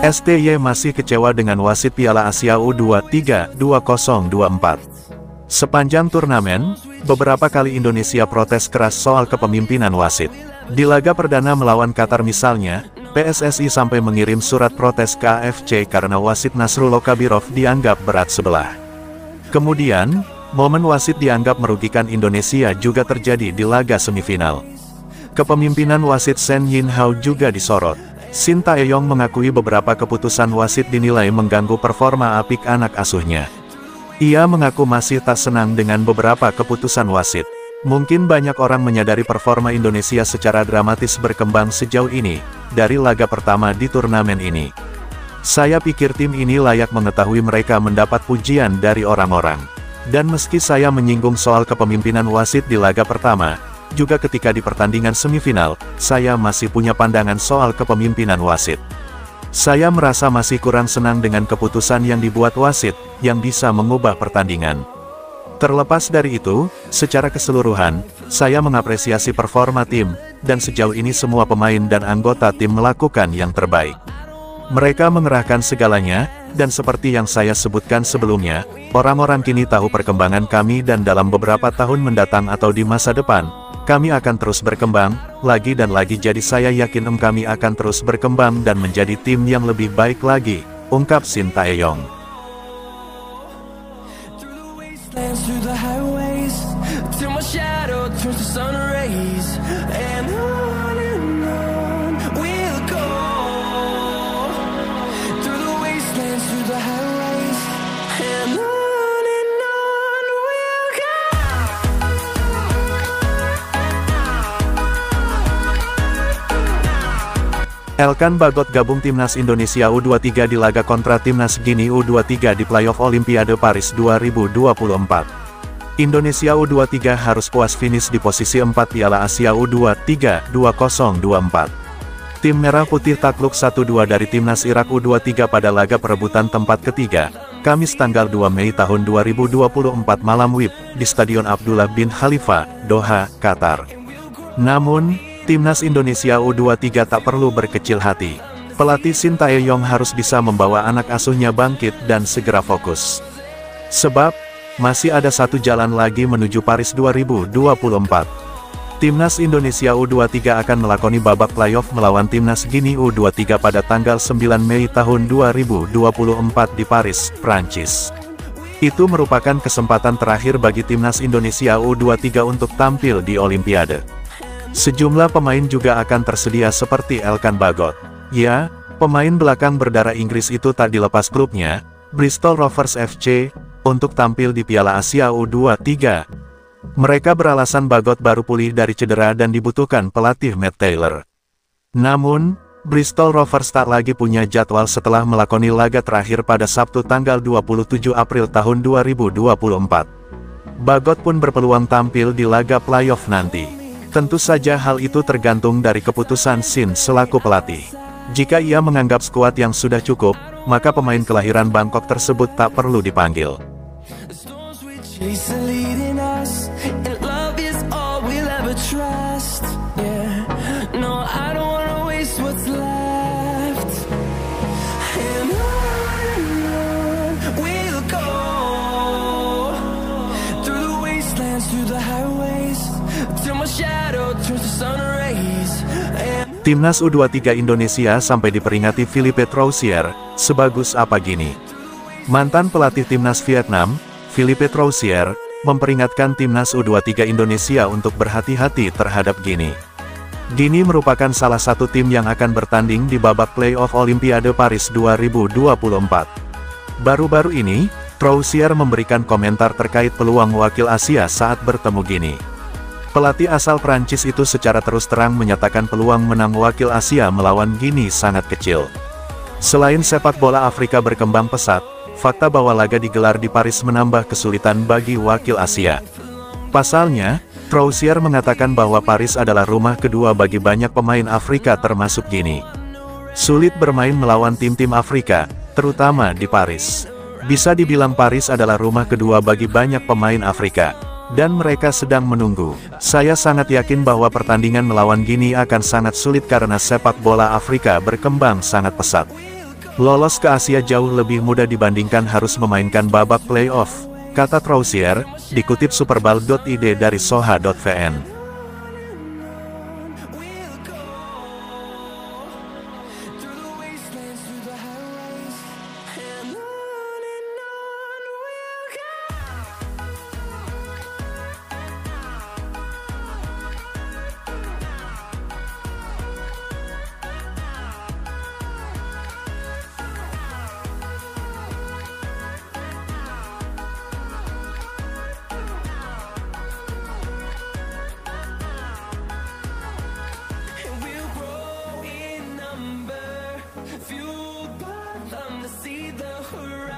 STY masih kecewa dengan wasit Piala Asia U23 2024. Sepanjang turnamen, beberapa kali Indonesia protes keras soal kepemimpinan wasit. Di laga perdana melawan Qatar misalnya, PSSI sampai mengirim surat protes ke AFC karena wasit Nasrullah Kabirov dianggap berat sebelah. Kemudian, momen wasit dianggap merugikan Indonesia juga terjadi di laga semifinal. Kepemimpinan wasit Shen Yinhao juga disorot. Shin Tae-yong mengakui beberapa keputusan wasit dinilai mengganggu performa apik anak asuhnya. Ia mengaku masih tak senang dengan beberapa keputusan wasit. Mungkin banyak orang menyadari performa Indonesia secara dramatis berkembang sejauh ini, dari laga pertama di turnamen ini. Saya pikir tim ini layak mengetahui mereka mendapat pujian dari orang-orang. Dan meski saya menyinggung soal kepemimpinan wasit di laga pertama, juga ketika di pertandingan semifinal, saya masih punya pandangan soal kepemimpinan wasit. Saya merasa masih kurang senang dengan keputusan yang dibuat wasit, yang bisa mengubah pertandingan. Terlepas dari itu, secara keseluruhan, saya mengapresiasi performa tim, dan sejauh ini semua pemain dan anggota tim melakukan yang terbaik. Mereka mengerahkan segalanya, dan seperti yang saya sebutkan sebelumnya, orang-orang kini tahu perkembangan kami dan dalam beberapa tahun mendatang atau di masa depan, kami akan terus berkembang, lagi dan lagi jadi saya yakin kami akan terus berkembang dan menjadi tim yang lebih baik lagi, ungkap Shin Tae-yong. Elkan Bagot gabung Timnas Indonesia U23 di laga kontra Timnas Guinea U23 di playoff Olimpiade Paris 2024. Indonesia U23 harus puas finish di posisi 4 Piala Asia U23 2024. Tim Merah Putih takluk 1-2 dari Timnas Irak U23 pada laga perebutan tempat ketiga, Kamis tanggal 2 Mei tahun 2024 malam WIB, di Stadion Abdullah bin Khalifa, Doha, Qatar. Namun, Timnas Indonesia U23 tak perlu berkecil hati. Pelatih Shin Tae-yong harus bisa membawa anak asuhnya bangkit dan segera fokus. Sebab, masih ada satu jalan lagi menuju Paris 2024. Timnas Indonesia U23 akan melakoni babak playoff melawan Timnas Guinea U23 pada tanggal 9 Mei tahun 2024 di Paris, Prancis. Itu merupakan kesempatan terakhir bagi Timnas Indonesia U23 untuk tampil di Olimpiade. Sejumlah pemain juga akan tersedia seperti Elkan Bagot. Ya, pemain belakang berdarah Inggris itu tak dilepas klubnya, Bristol Rovers FC, untuk tampil di Piala Asia U23. Mereka beralasan Bagot baru pulih dari cedera dan dibutuhkan pelatih Matt Taylor. Namun, Bristol Rovers tak lagi punya jadwal setelah melakoni laga terakhir pada Sabtu tanggal 27 April tahun 2024. Bagot pun berpeluang tampil di laga playoff nanti. Tentu saja hal itu tergantung dari keputusan Shin selaku pelatih. Jika ia menganggap skuad yang sudah cukup, maka pemain kelahiran Bangkok tersebut tak perlu dipanggil. Timnas U23 Indonesia sampai diperingati Philippe Troussier, sebagus apa gini? Mantan pelatih Timnas Vietnam, Philippe Troussier, memperingatkan Timnas U23 Indonesia untuk berhati-hati terhadap Guinea. Guinea merupakan salah satu tim yang akan bertanding di babak playoff Olimpiade Paris 2024. Baru-baru ini, Troussier memberikan komentar terkait peluang wakil Asia saat bertemu Guinea. Pelatih asal Prancis itu secara terus terang menyatakan peluang menang wakil Asia melawan Guinea sangat kecil. Selain sepak bola Afrika berkembang pesat, fakta bahwa laga digelar di Paris menambah kesulitan bagi wakil Asia. Pasalnya, Troussier mengatakan bahwa Paris adalah rumah kedua bagi banyak pemain Afrika termasuk Guinea. Sulit bermain melawan tim-tim Afrika, terutama di Paris. Bisa dibilang Paris adalah rumah kedua bagi banyak pemain Afrika. Dan mereka sedang menunggu. Saya sangat yakin bahwa pertandingan melawan Gini akan sangat sulit karena sepak bola Afrika berkembang sangat pesat. Lolos ke Asia jauh lebih mudah dibandingkan harus memainkan babak playoff, kata Troussier, dikutip superball.id dari soha.vn. Fueled by them to see the horizon.